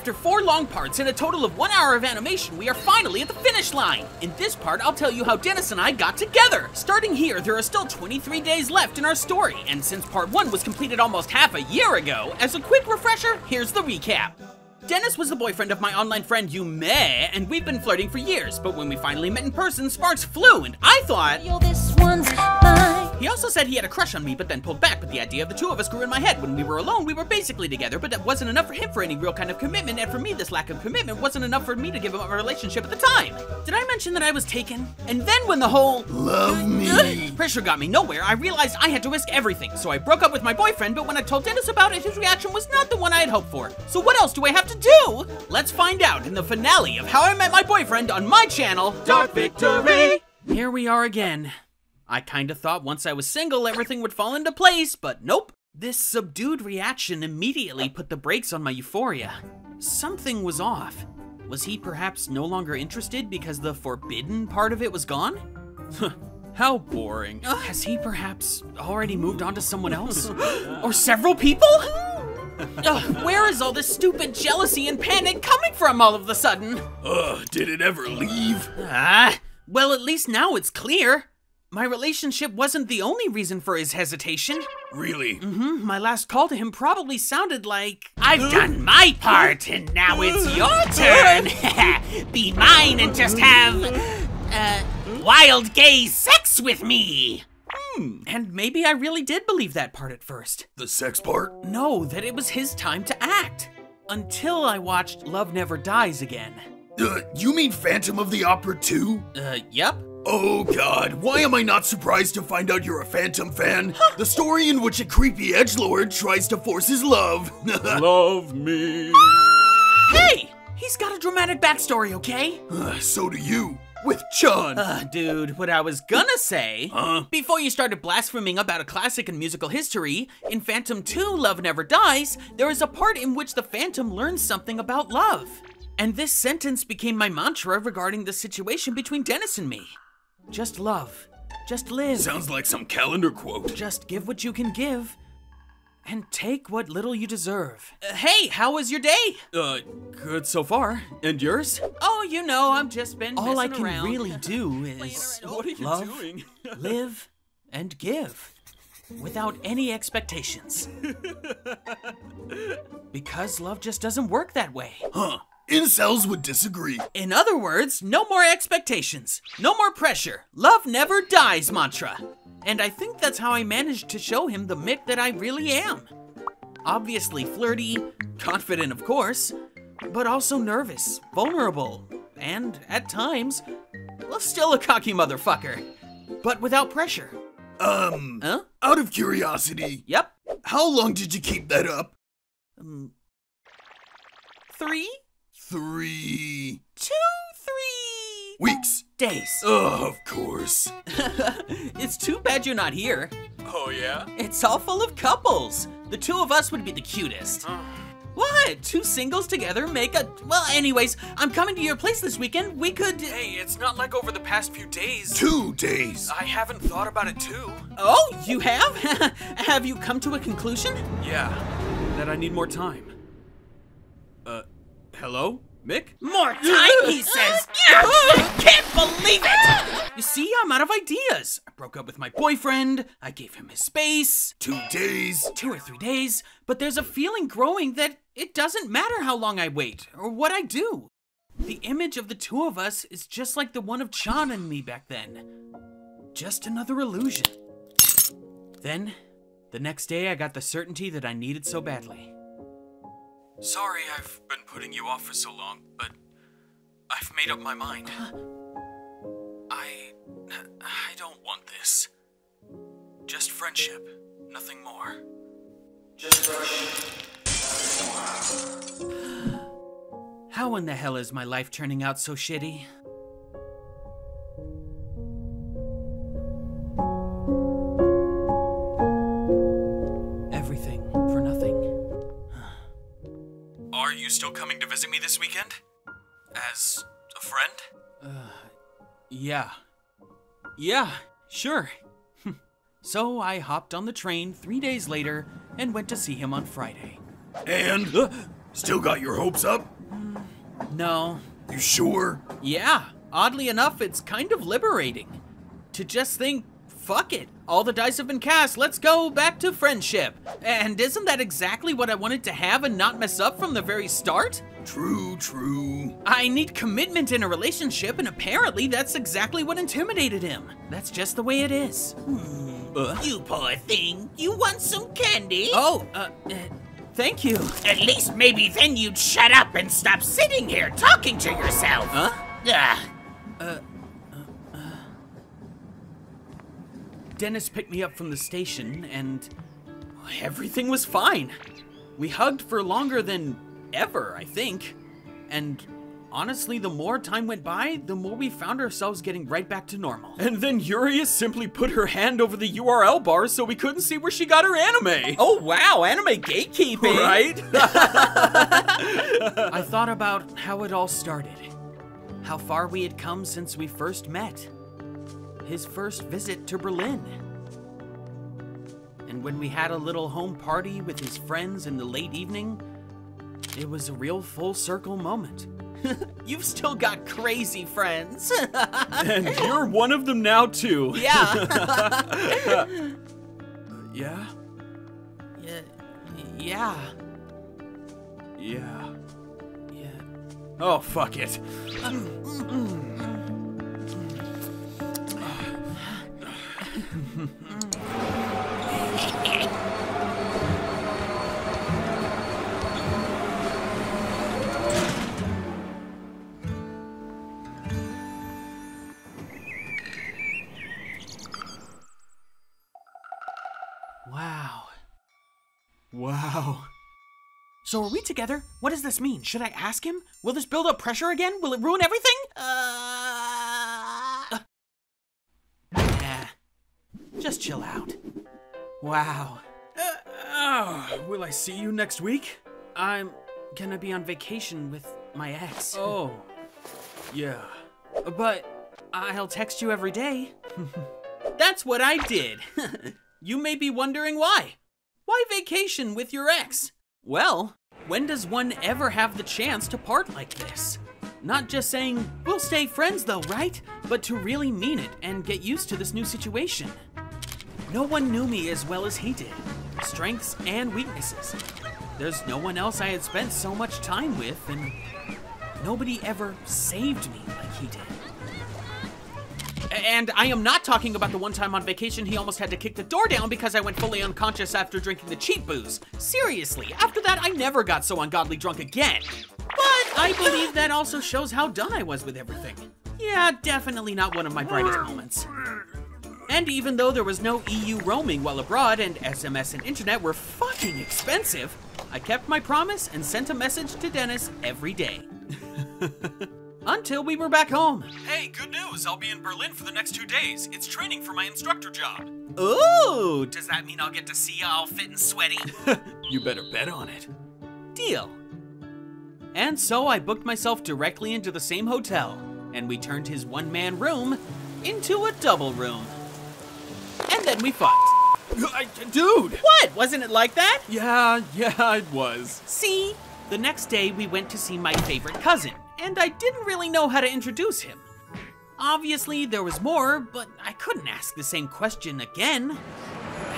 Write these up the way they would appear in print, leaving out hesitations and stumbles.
After 4 long parts and a total of 1 hour of animation, we are finally at the finish line. In this part, I'll tell you how Dennus and I got together. Starting here, there are still 23 days left in our story, and since part 1 was completed almost half a year ago, as a quick refresher, here's the recap. Dennus was the boyfriend of my online friend Yume, and we've been flirting for years, but when we finally met in person, sparks flew, and I thought, Yo, this one's mine. He also said he had a crush on me, but then pulled back, but the idea of the two of us grew in my head. When we were alone, we were basically together, but that wasn't enough for him for any real kind of commitment, and for me, this lack of commitment wasn't enough for me to give him a relationship at the time. Did I mention that I was taken? And then when the whole love me pressure got me nowhere, I realized I had to risk everything, so I broke up with my boyfriend, but when I told Dennus about it, his reaction was not the one I had hoped for. So what else do I have to do? Let's find out in the finale of How I Met My Boyfriend on my channel, Dark Victory! Here we are again. I kinda thought once I was single, everything would fall into place, but nope. This subdued reaction immediately put the brakes on my euphoria. Something was off. Was he perhaps no longer interested because the forbidden part of it was gone? How boring. Has he perhaps already moved on to someone else? Or several people? Where is all this stupid jealousy and panic coming from all of a sudden? Did it ever leave? Well, at least now it's clear. My relationship wasn't the only reason for his hesitation. Really? My last call to him probably sounded like, I've done my part, and now it's your turn. Be mine and just have, wild gay sex with me. And maybe I really did believe that part at first. The sex part? No, that it was his time to act. Until I watched Love Never Dies again. You mean Phantom of the Opera 2? Yep. Oh god, why am I not surprised to find out you're a Phantom fan? The story in which a creepy edgelord tries to force his love. Love me. Hey! He's got a dramatic backstory, okay? So do you. With Chun. Dude, what I was gonna say, before you started blaspheming about a classic in musical history, in Phantom 2, Love Never Dies, there is a part in which the Phantom learns something about love. And this sentence became my mantra regarding the situation between Dennus and me. Just love. Just live. Sounds like some calendar quote. Just give what you can give. And take what little you deserve. Hey, how was your day? Good so far. And yours? Oh, you know, I've just been All I messing can around. really do is What are you love, doing? Live, and give. Without any expectations. Because love just doesn't work that way. Huh. Incels would disagree. In other words, no more expectations. No more pressure. Love never dies mantra. And I think that's how I managed to show him the Mick that I really am. Obviously flirty, confident of course, but also nervous, vulnerable, and at times, well, still a cocky motherfucker. But without pressure. Out of curiosity. Yep. How long did you keep that up? 3? 3 weeks. Days. Of course. It's too bad you're not here. Oh yeah? It's all full of couples. The two of us would be the cutest. What? 2 singles together make a... Well, anyways, I'm coming to your place this weekend. We could... Hey, it's not like over the past few days. 2 days. I haven't thought about it too. Oh, you have? Have you come to a conclusion? Yeah, that I need more time. Hello? Mick? More time, he says. Can't believe it! You see, I'm out of ideas. I broke up with my boyfriend. I gave him his space. 2 days. 2 or 3 days. But there's a feeling growing that it doesn't matter how long I wait or what I do. The image of the two of us is just like the one of Chan and me back then. Just another illusion. Then, the next day I got the certainty that I needed so badly. Sorry I've been putting you off for so long, but I've made up my mind. I don't want this. Just friendship, nothing more. Just friendship, nothing more. How in the hell is my life turning out so shitty? Everything for nothing. Are you still coming to visit me this weekend? As a friend? Yeah. Yeah, sure. So I hopped on the train 3 days later and went to see him on Friday. And? Still got your hopes up? No. You sure? Yeah, oddly enough, it's kind of liberating. To just think, fuck it. All the dice have been cast, let's go back to friendship. And isn't that exactly what I wanted to have and not mess up from the very start? True, true. I need commitment in a relationship, and apparently that's exactly what intimidated him. That's just the way it is. You poor thing. You want some candy? Oh, thank you. At least maybe then you'd shut up and stop sitting here talking to yourself. Huh? Dennis picked me up from the station, and everything was fine. We hugged for longer than ever, I think. And honestly, the more time went by, the more we found ourselves getting right back to normal. And then Yuria simply put her hand over the URL bar so we couldn't see where she got her anime. Oh wow, anime gatekeeping. Right? I thought about how it all started. How far we had come since we first met. His first visit to Berlin. And when we had a little home party with his friends in the late evening, it was a real full circle moment. You've still got crazy friends. And you're one of them now too. Yeah. Yeah? Yeah. Yeah. Oh, fuck it. Wow. So are we together? What does this mean? Should I ask him? Will this build up pressure again? Will it ruin everything? Nah. Just chill out. Wow. Will I see you next week? I'm gonna be on vacation with my ex. Oh. Yeah. But I'll text you every day. That's what I did. You may be wondering why. Why vacation with your ex? Well, when does one ever have the chance to part like this? Not just saying, we'll stay friends though, right? But to really mean it and get used to this new situation. No one knew me as well as he did. Strengths and weaknesses. There's no one else I had spent so much time with, and nobody ever saved me like he did. And I am not talking about the one time on vacation he almost had to kick the door down because I went fully unconscious after drinking the cheap booze. Seriously, after that I never got so ungodly drunk again. But I believe that also shows how done I was with everything. Yeah, definitely not one of my brightest moments. And even though there was no EU roaming while abroad and SMS and internet were fucking expensive, I kept my promise and sent a message to Dennis every day. Until we were back home. Hey, good news! I'll be in Berlin for the next 2 days. It's training for my instructor job. Ooh, does that mean I'll get to see you all fit and sweaty? You better bet on it. Deal. And so I booked myself directly into the same hotel, and we turned his one-man room into a double room. And then we fucked. Dude! What? Wasn't it like that? Yeah, it was. See? The next day we went to see my favorite cousin, and I didn't really know how to introduce him. Obviously, there was more, but I couldn't ask the same question again.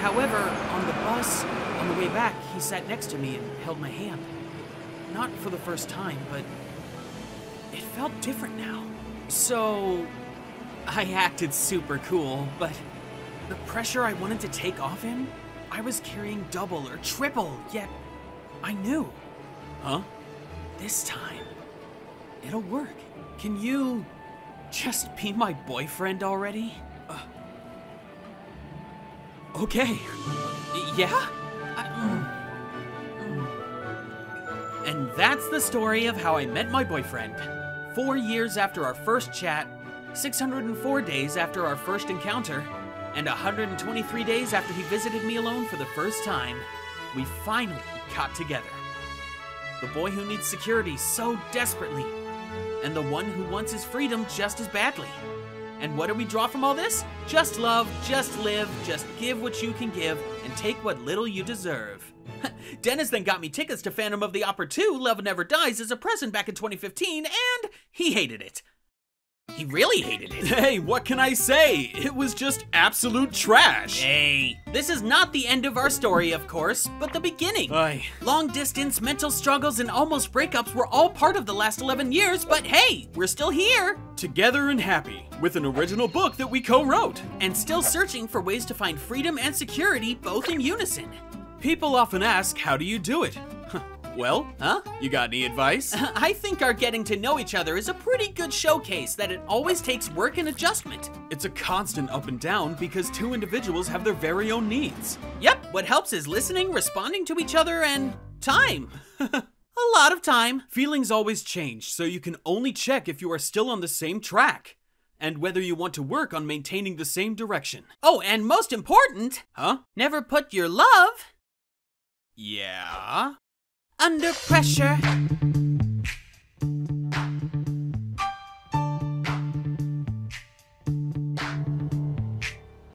However, on the bus, on the way back, he sat next to me and held my hand. Not for the first time, but it felt different now. So, I acted super cool, but the pressure I wanted to take off him, I was carrying double or triple, yet I knew. Huh? This time, it'll work. Can you just be my boyfriend already? Okay. Yeah? And that's the story of how I met my boyfriend. 4 years after our first chat, 604 days after our first encounter, and 123 days after he visited me alone for the first time, we finally got together. The boy who needs security so desperately, and the one who wants his freedom just as badly. And what do we draw from all this? Just love, just live, just give what you can give, and take what little you deserve. Dennus then got me tickets to Phantom of the Opera 2, Love Never Dies as a present back in 2015, and he hated it. He really hated it. Hey, what can I say? It was just absolute trash. Hey, this is not the end of our story, of course, but the beginning. Aye. Long distance, mental struggles, and almost breakups were all part of the last 11 years, but hey, we're still here. Together and happy, with an original book that we co-wrote. And still searching for ways to find freedom and security, both in unison. People often ask, how do you do it? Well, you got any advice? I think our getting to know each other is a pretty good showcase that it always takes work and adjustment. It's a constant up and down because two individuals have their very own needs. Yep, what helps is listening, responding to each other, and time. A lot of time. Feelings always change, so you can only check if you are still on the same track, and whether you want to work on maintaining the same direction. Oh, and most important, never put your love Yeah? under pressure.